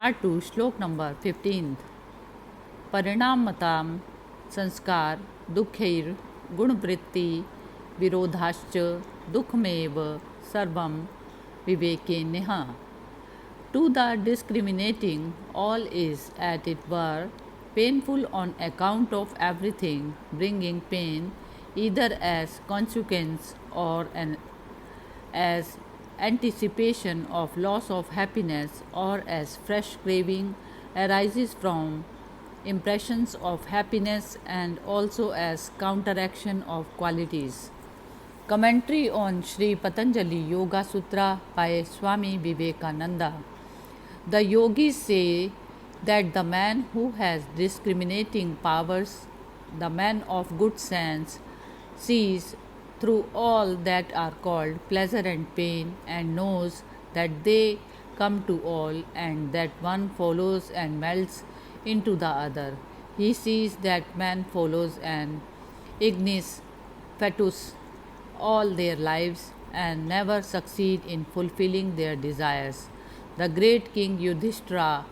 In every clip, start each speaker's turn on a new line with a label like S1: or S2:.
S1: part-2 श्लोक number 15 परिणामतां संस्कार दुःखैर् गुणवृत्ति विरोधाश्च दुःखमेव सर्वं विवेकेनः. To the discriminating, all is at it were painful on account of everything, bringing pain either as consequence or as anticipation of loss of happiness or as fresh craving arises from impressions of happiness and also as counteraction of qualities. Commentary on Sri Patanjali Yoga Sutra by Swami Vivekananda. The yogis say that the man who has discriminating powers, the man of good sense, sees through all that are called pleasure and pain and knows that they come to all and that one follows and melts into the other. He sees that man follows an ignis fatuus all their lives and never succeed in fulfilling their desires. The great king Yudhishthira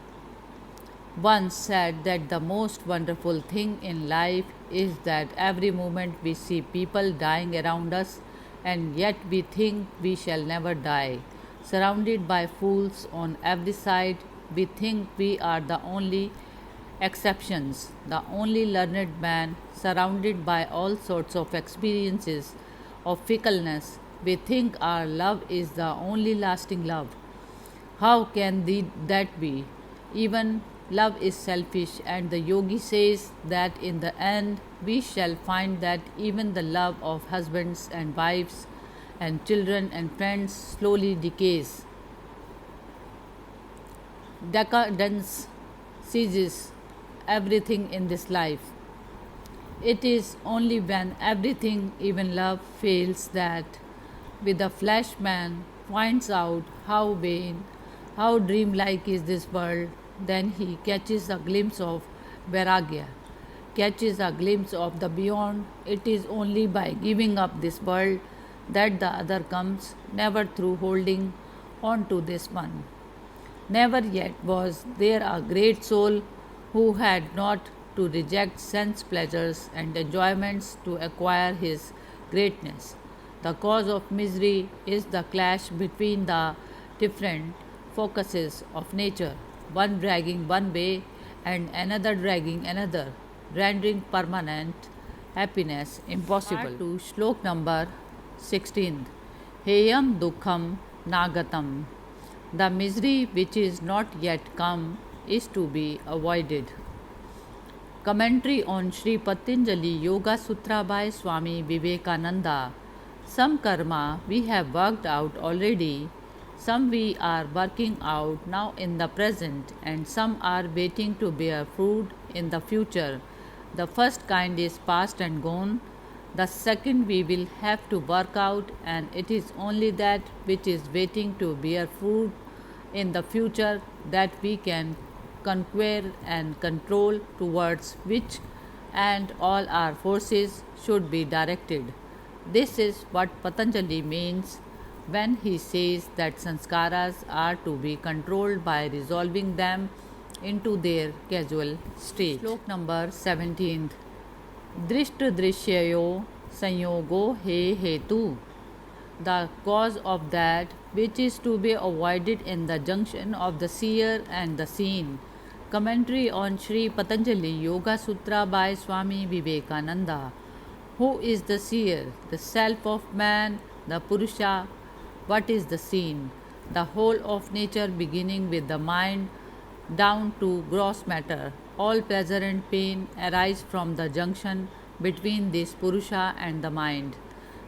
S1: once said that the most wonderful thing in life is that every moment we see people dying around us and yet we think we shall never die. Surrounded by fools on every side, we think we are the only exceptions, the only learned man, surrounded by all sorts of experiences of fickleness. We think our love is the only lasting love. How can that be? Even love is selfish, and the yogi says that in the end we shall find that even the love of husbands and wives and children and friends slowly decays. Decadence seizes everything in this life. It is only when everything, even love, fails that with the flesh man finds out how vain, how dreamlike is this world, then he catches a glimpse of vairagya, catches a glimpse of the beyond. It is only by giving up this world that the other comes, never through holding on to this one. Never yet was there a great soul who had not to reject sense pleasures and enjoyments to acquire his greatness. The cause of misery is the clash between the different focuses of nature, one dragging one way and another dragging another, rendering permanent happiness impossible. Part-2 Shlok number 16 Heyam Dukkham Nagatam. The misery which is not yet come is to be avoided. Commentary on Sri Patanjali Yoga Sutra by Swami Vivekananda. Some karma we have worked out already, some we are working out now in the present, and some are waiting to bear fruit in the future. The first kind is past and gone, the second we will have to work out, and it is only that which is waiting to bear fruit in the future that we can conquer and control, towards which and all our forces should be directed. This is what Patanjali means when he says that sanskaras are to be controlled by resolving them into their casual state. Shlok number 17 Drishta Drishyayo Sanyogo He Hetu. The cause of that which is to be avoided in the junction of the seer and the seen. Commentary on Sri Patanjali Yoga Sutra by Swami Vivekananda. Who is the seer? The self of man, the Purusha. What is the seen? The whole of nature, beginning with the mind down to gross matter. All pleasure and pain arise from the junction between this Purusha and the mind.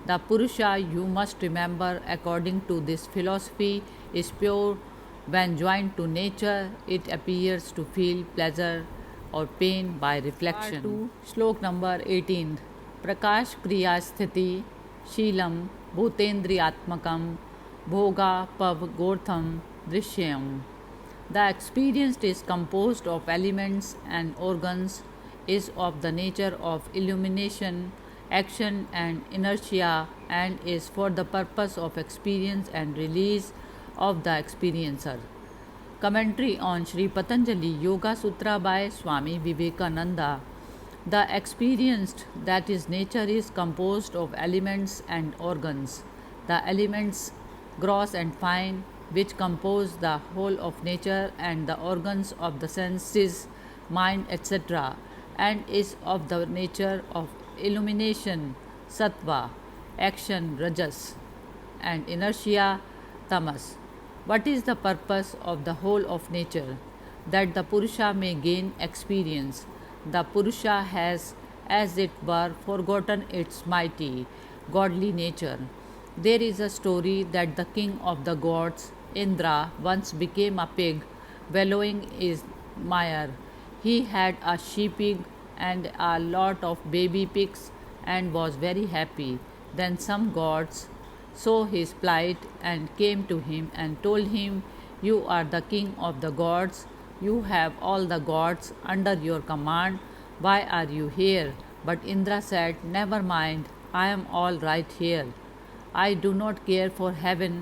S1: The Purusha, you must remember, according to this philosophy, is pure. When joined to nature, it appears to feel pleasure or pain by reflection. Part-2 Shlok number 18 Prakash Kriya Sthiti Sheelam Bhutendriyatmakam Bhoga Pav Gortham Drishyam. The experienced is composed of elements and organs, is of the nature of illumination, action and inertia, and is for the purpose of experience and release of the experiencer. Commentary on Sri Patanjali Yoga Sutra by Swami Vivekananda. The experienced that is nature is composed of elements and organs. The elements, gross and fine, which compose the whole of nature, and the organs of the senses, mind, etc., and is of the nature of illumination, sattva, action, rajas, and inertia, tamas. What is the purpose of the whole of nature? That the Purusha may gain experience. The Purusha has, as it were, forgotten its mighty, godly nature. There is a story that the king of the gods, Indra, once became a pig, wallowing in mire. He had a she pig and a lot of baby pigs and was very happy. Then some gods saw his plight and came to him and told him, "You are the king of the gods. You have all the gods under your command. Why are you here?" But Indra said, "Never mind, I am all right here. I do not care for heaven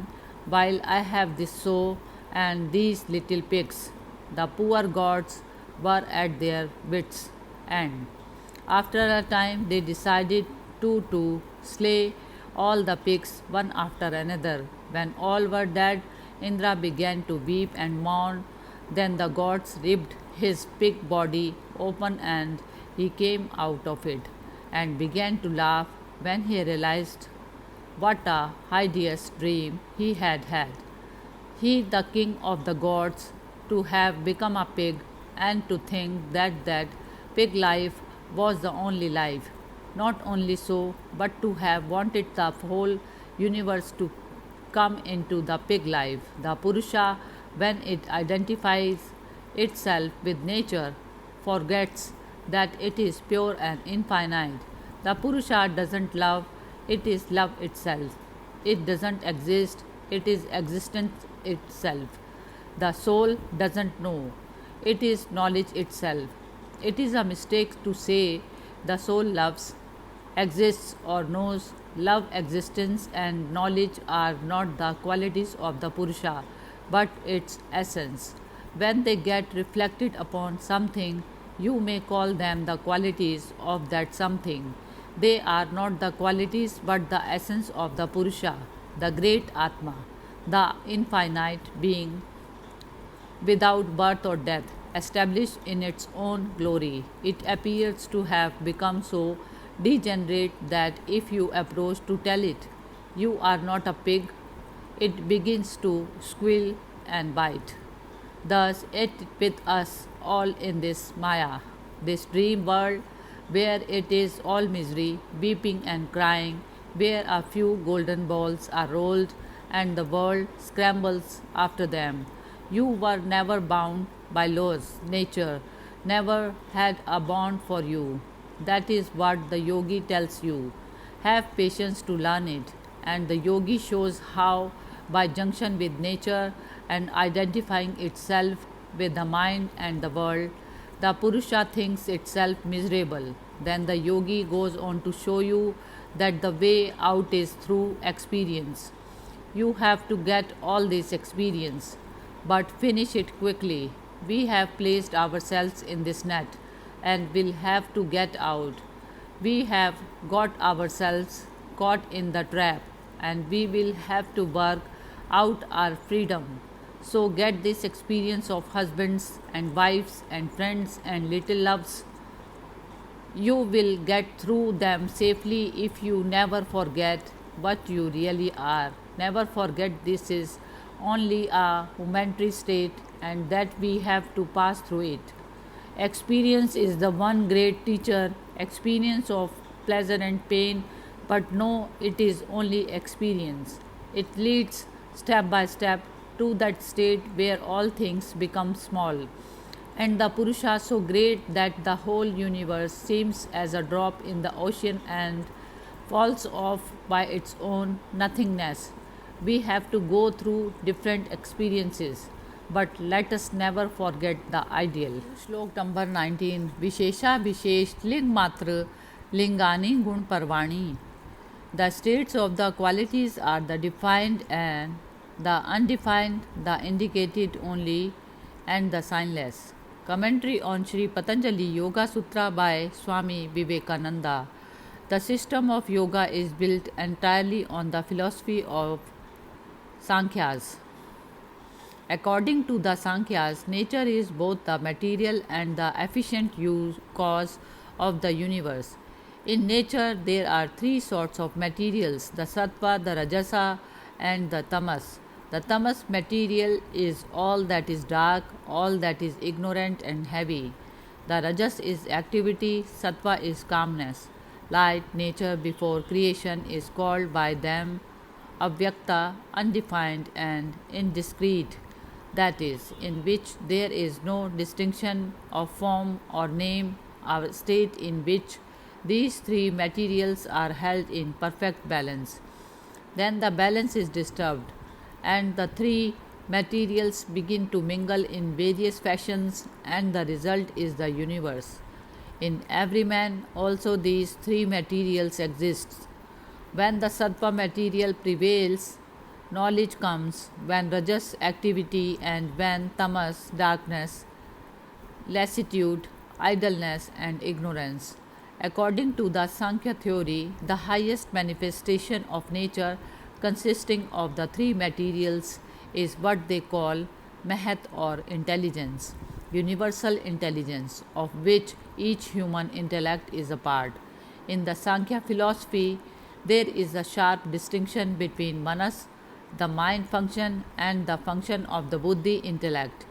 S1: while I have this soul and these little pigs." The poor gods were at their wits' end. After a time, they decided to slay all the pigs one after another. When all were dead, Indra began to weep and mourn. Then the gods ripped his pig body open and he came out of it and began to laugh when he realized what a hideous dream he had had. He, the king of the gods, to have become a pig and to think that pig life was the only life. Not only so, but to have wanted the whole universe to come into the pig life. The Purusha, when it identifies itself with nature, forgets that it is pure and infinite. The Purusha doesn't love, it is love itself. It doesn't exist, it is existence itself. The soul doesn't know, it is knowledge itself. It is a mistake to say the soul loves, exists, or knows. Love, existence, and knowledge are not the qualities of the Purusha, but its essence. When they get reflected upon something, you may call them the qualities of that something. They are not the qualities but the essence of the Purusha, the great Atma, the infinite being without birth or death, established in its own glory. It appears to have become so degenerate that if you approach to tell it you are not a pig, it begins to squeal and bite. Thus, it with us all in this Maya, this dream world where it is all misery, weeping and crying, where a few golden balls are rolled and the world scrambles after them. You were never bound by laws, nature never had a bond for you. That is what the yogi tells you. Have patience to learn it, and the yogi shows how, by junction with nature and identifying itself with the mind and the world, the Purusha thinks itself miserable. Then the yogi goes on to show you that the way out is through experience. You have to get all this experience, but finish it quickly. We have placed ourselves in this net and will have to get out. We have got ourselves caught in the trap and we will have to work out our freedom. So get this experience of husbands and wives and friends and little loves. You will get through them safely if you never forget what you really are. Never forget this is only a momentary state and that we have to pass through it. Experience is the one great teacher, experience of pleasure and pain, but no, it is only experience. It leads step by step to that state where all things become small, and the Purusha so great that the whole universe seems as a drop in the ocean and falls off by its own nothingness. We have to go through different experiences, but let us never forget the ideal. Shlok number 19. Vishesha Vishesh Ling Matra Lingani Gun Parvani. The states of the qualities are the defined and the undefined, the indicated only, and the signless. Commentary on Sri Patanjali Yoga Sutra by Swami Vivekananda. The system of yoga is built entirely on the philosophy of Sankhyas. According to the Sankhyas, nature is both the material and the efficient cause of the universe. In nature, there are three sorts of materials: the sattva, the rajasa, and the tamas. The tamas material is all that is dark, all that is ignorant and heavy. The rajas is activity, sattva is calmness. Light, nature before creation is called by them avyakta, undefined, and indiscrete, that is, in which there is no distinction of form or name, a state in which these three materials are held in perfect balance. Then the balance is disturbed, and the three materials begin to mingle in various fashions, and the result is the universe. In every man also these three materials exist. When the sattva material prevails, knowledge comes; when rajas, activity; and when tamas, darkness, lassitude, idleness, and ignorance. According to the Sankhya theory, the highest manifestation of nature, consisting of the three materials, is what they call Mahat or intelligence, universal intelligence, of which each human intellect is a part. In the Sankhya philosophy, there is a sharp distinction between manas, the mind function, and the function of the buddhi intellect.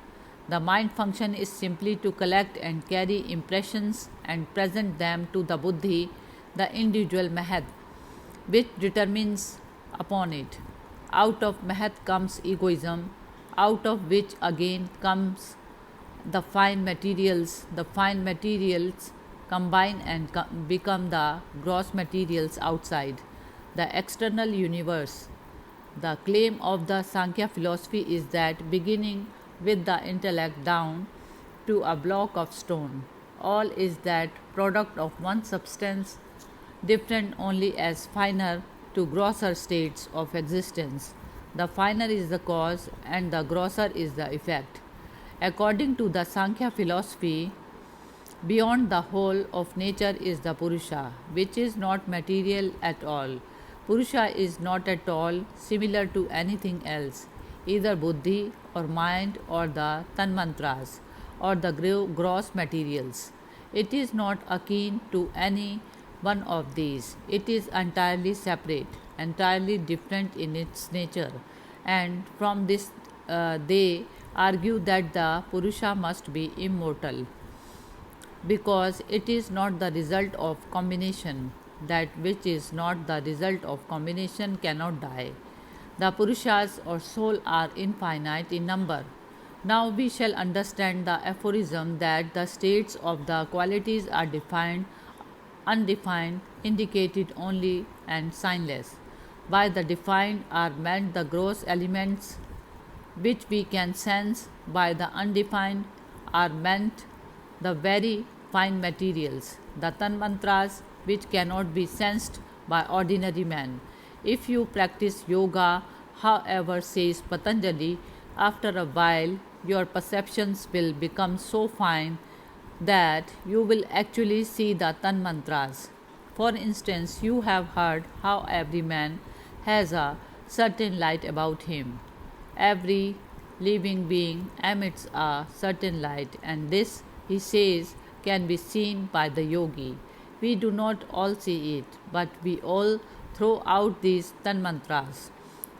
S1: The mind function is simply to collect and carry impressions and present them to the buddhi, the individual mahat, which determines upon it. Out of mahat comes egoism, out of which again comes the fine materials. The fine materials combine and become the gross materials outside, the external universe. The claim of the Sankhya philosophy is that, beginning with the intellect down to a block of stone, all is that product of one substance, different only as finer to grosser states of existence. The finer is the cause and the grosser is the effect. According to the Sankhya philosophy, beyond the whole of nature is the Purusha, which is not material at all. Purusha is not at all similar to anything else, either buddhi or mind or the tanmantras or the gross materials. It is not akin to any one of these. It is entirely separate, entirely different in its nature, and from this they argue that the Purusha must be immortal, because it is not the result of combination. That which is not the result of combination cannot die. The Purushas or soul are infinite in number. Now we shall understand the aphorism that the states of the qualities are defined, undefined, indicated only, and signless. By the defined are meant the gross elements which we can sense; by the undefined are meant the very fine materials, the tanmantras, which cannot be sensed by ordinary man. If you practice yoga, however, says Patanjali, after a while your perceptions will become so fine that you will actually see the tanmantras. For instance, you have heard how every man has a certain light about him. Every living being emits a certain light, and this, he says, can be seen by the yogi. We do not all see it, but we all throw out these tanmantras,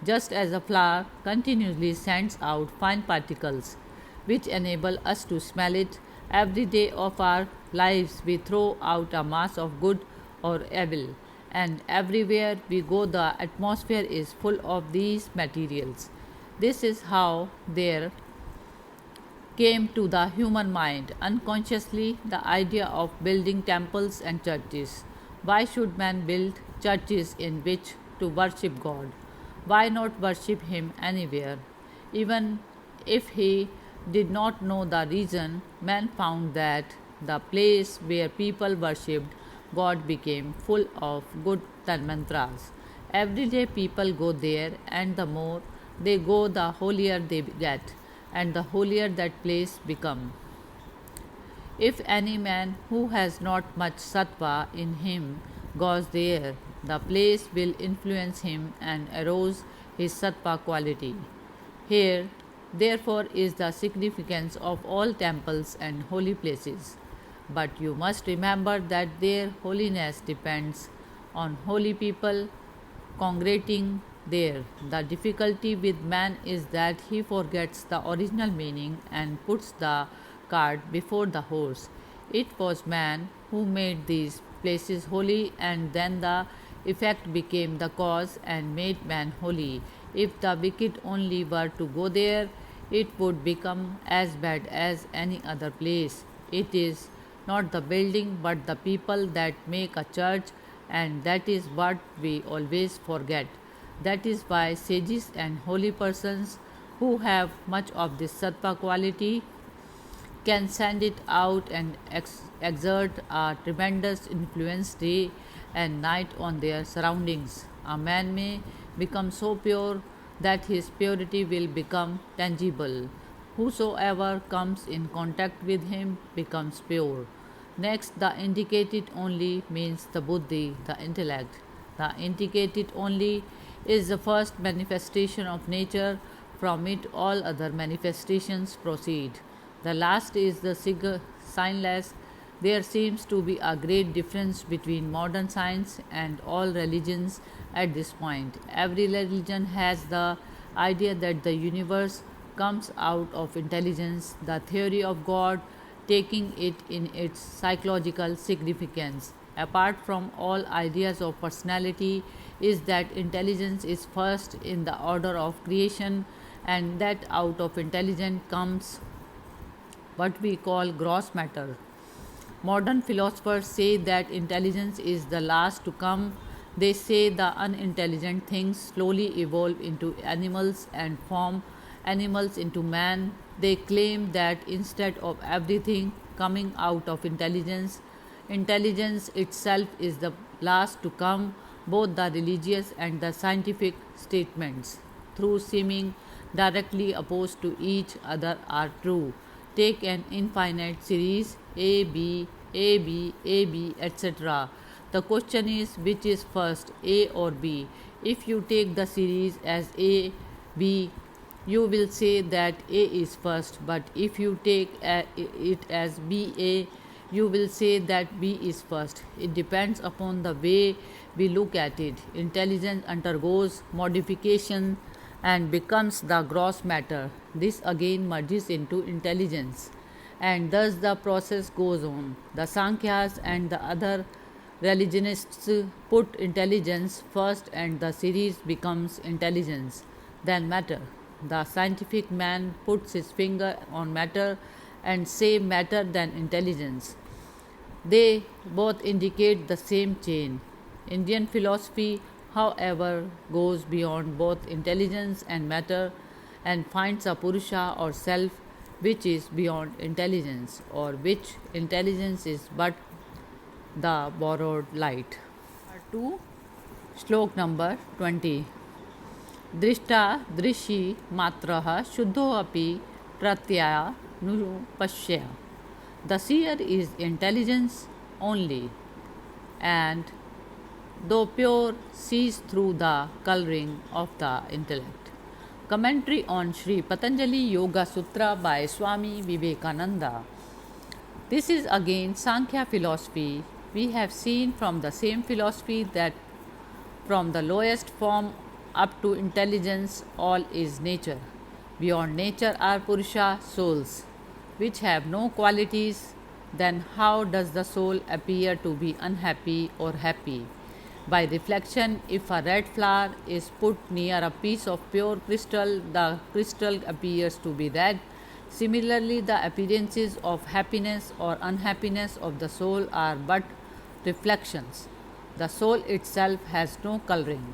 S1: just as a flower continuously sends out fine particles which enable us to smell it. Every day of our lives we throw out a mass of good or evil, and everywhere we go the atmosphere is full of these materials. This is how there came to the human mind unconsciously the idea of building temples and churches. Why should man build churches in which to worship God? Why not worship Him anywhere? Even if he did not know the reason, man found that the place where people worshipped God became full of good tanmantras. Every day people go there, and the more they go, the holier they get. and the holier that place become. If any man who has not much sattva in him goes there, the place will influence him and arouse his sattva quality. Here, therefore, is the significance of all temples and holy places. But you must remember that their holiness depends on holy people congregating there. The difficulty with man is that he forgets the original meaning and puts the cart before the horse. It was man who made these places holy, and then the effect became the cause and made man holy. If the wicked only were to go there, it would become as bad as any other place. It is not the building but the people that make a church, and that is what we always forget. That is why sages and holy persons who have much of this sattva quality can send it out and exert a tremendous influence day and night on their surroundings. A man may become so pure that his purity will become tangible. Whosoever comes in contact with him becomes pure. Next, the indicated only means the buddhi, the intellect. The indicated only is the first manifestation of nature, from it all other manifestations proceed. The last is the signless. There seems to be a great difference between modern science and all religions at this point. Every religion has the idea that the universe comes out of intelligence, the theory of God taking it in its psychological significance. Apart from all ideas of personality, is that intelligence is first in the order of creation, and that out of intelligence comes what we call gross matter. Modern philosophers say that intelligence is the last to come. They say the unintelligent things slowly evolve into animals and form animals into man. They claim that instead of everything coming out of intelligence, intelligence itself is the last to come. Both the religious and the scientific statements, through seeming directly opposed to each other, are true. Take an infinite series A, B, A, B, A, B, etc. The question is which is first, A or B? If you take the series as A, B, you will say that A is first, but if you take it as B, A, you will say that B is first. It depends upon the way we look at it. Intelligence undergoes modification and becomes the gross matter. This again merges into intelligence, and thus the process goes on. The Sankhyas and the other religionists put intelligence first, and the series becomes intelligence, then matter. The scientific man puts his finger on matter and say matter then intelligence. They both indicate the same chain. Indian philosophy, however, goes beyond both intelligence and matter and finds a Purusha or self which is beyond intelligence, or which intelligence is but the borrowed light. Part 2, Shlok number 20. दृष्टा दृशि मात्रः शुद्धोऽपि प्रत्ययानुपश्य. The seer is intelligence only, and though pure, sees through the colouring of the intellect. Commentary on Sri Patanjali Yoga Sutra by Swami Vivekananda. This is again Sankhya philosophy. We have seen from the same philosophy that from the lowest form up to intelligence, all is nature. Beyond nature are Purusha, souls, which have no qualities. Then how does the soul appear to be unhappy or happy? By reflection, if a red flower is put near a piece of pure crystal, the crystal appears to be red. Similarly, the appearances of happiness or unhappiness of the soul are but reflections. The soul itself has no colouring.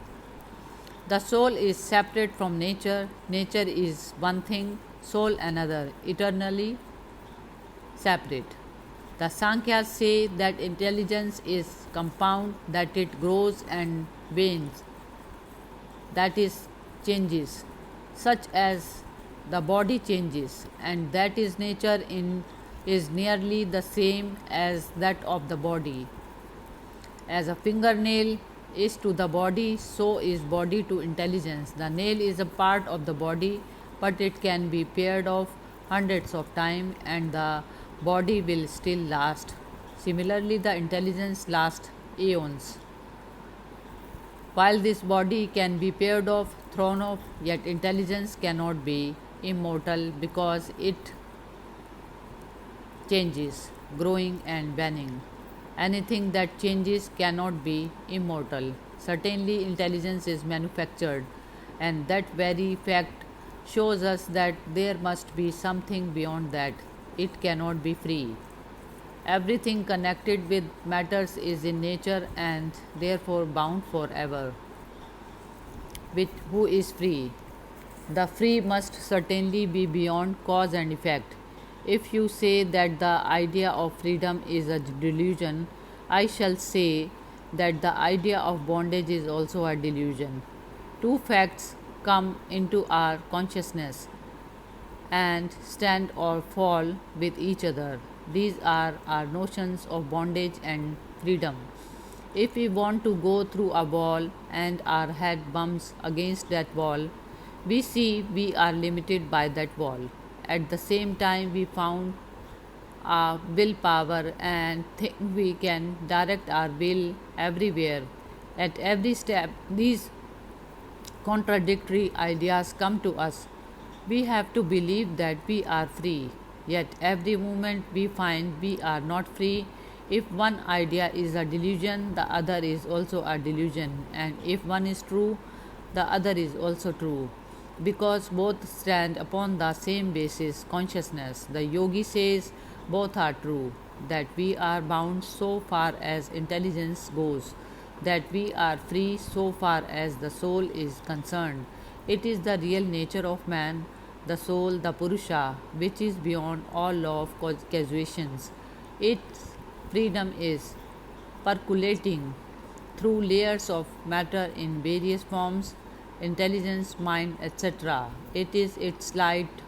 S1: The soul is separate from nature. Nature is one thing, soul another, eternally separate. The Sankhya's say that intelligence is compound, that it grows and wanes, that is changes, such as the body changes, and that is nature is nearly the same as that of the body. As a fingernail is to the body, so is body to intelligence. The nail is a part of the body, but it can be pared off hundreds of times and the body will still last. Similarly, the intelligence lasts eons. While this body can be pared off, thrown off, yet intelligence cannot be immortal because it changes, growing and waning. Anything that changes cannot be immortal. Certainly, intelligence is manufactured, and that very fact shows us that there must be something beyond that. It cannot be free. Everything connected with matters is in nature and therefore bound forever. Who is free? The free must certainly be beyond cause and effect. If you say that the idea of freedom is a delusion, I shall say that the idea of bondage is also a delusion. Two facts come into our consciousness and stand or fall with each other. These are our notions of bondage and freedom. If we want to go through a wall and our head bumps against that wall, we see we are limited by that wall. At the same time, we found our willpower and think we can direct our will everywhere. At every step, these contradictory ideas come to us. We have to believe that we are free, yet every moment we find we are not free. If one idea is a delusion, the other is also a delusion, and if one is true, the other is also true, because both stand upon the same basis, consciousness. The yogi says both are true, that we are bound so far as intelligence goes, that we are free so far as the soul is concerned. It is the real nature of man, the soul, the Purusha, which is beyond all law of causations. Its freedom is percolating through layers of matter in various forms, intelligence, mind, etc. It is its light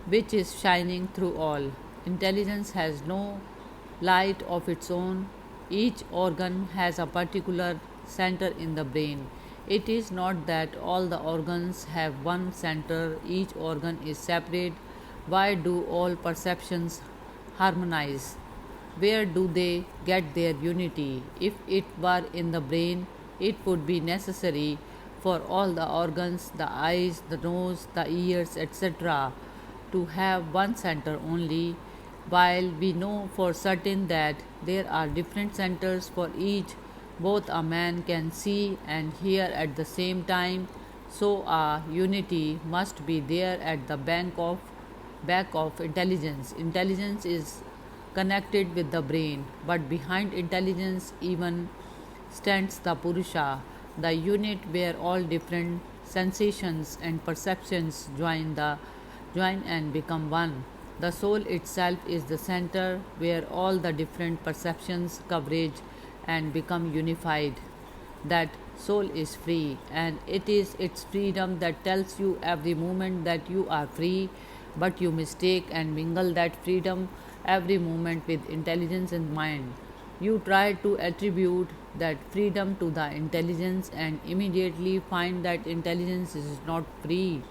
S1: which is shining through all. Intelligence has no light of its own. Each organ has a particular center in the brain. It is not that all the organs have one center, each organ is separate. Why do all perceptions harmonize? Where do they get their unity? If it were in the brain, it would be necessary for all the organs, the eyes, the nose, the ears, etc., to have one center only, while we know for certain that there are different centers for each. Both a man can see and hear at the same time, so a unity must be there at the back of intelligence. Intelligence is connected with the brain, but behind intelligence even stands the Purusha, the unit where all different sensations and perceptions join and become one. The soul itself is the center where all the different perceptions coverage and become unified. That soul is free, and it is its freedom that tells you every moment that you are free, but you mistake and mingle that freedom every moment with intelligence and mind. You try to attribute that freedom to the intelligence and immediately find that intelligence is not free.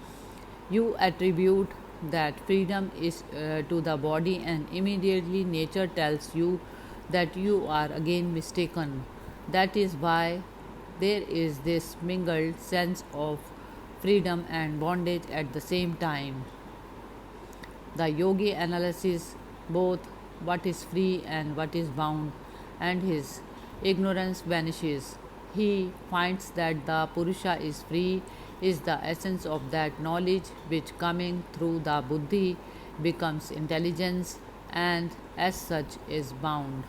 S1: You attribute that freedom is to the body, and immediately nature tells you that you are again mistaken. That is why there is this mingled sense of freedom and bondage at the same time. The yogi analyzes both what is free and what is bound, and his ignorance vanishes. He finds that the Purusha is free, is the essence of that knowledge which, coming through the buddhi, becomes intelligence and as such is bound.